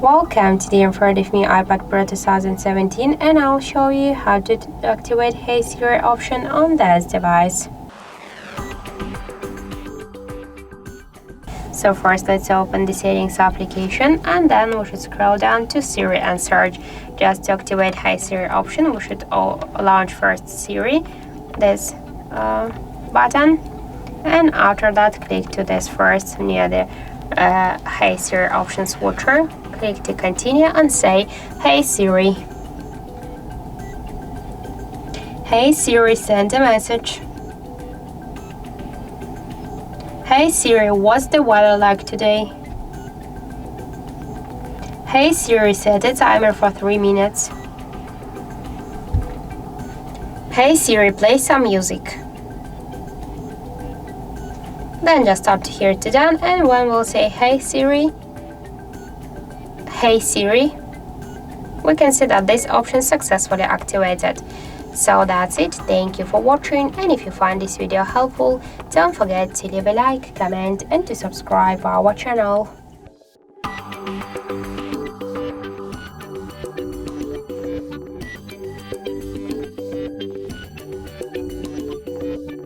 Welcome, today in front of me iPad Pro 2017 and I'll show you how to activate Hey Siri option on this device. So first let's open the settings application and then we should scroll down to Siri and search. Just to activate Hey Siri option we should launch first Siri, this button, and after that click to this first near the Hey Siri option switcher. Click to continue and say, Hey Siri. Hey Siri, send a message. Hey Siri, what's the weather like today? Hey Siri, set a timer for 3 minutes. Hey Siri, play some music. Then just tap here to done, and when we'll say Hey Siri, Hey Siri, we can see that this option successfully activated. So that's it. Thank you for watching, and if you find this video helpful, don't forget to leave a like, comment and to subscribe our channel.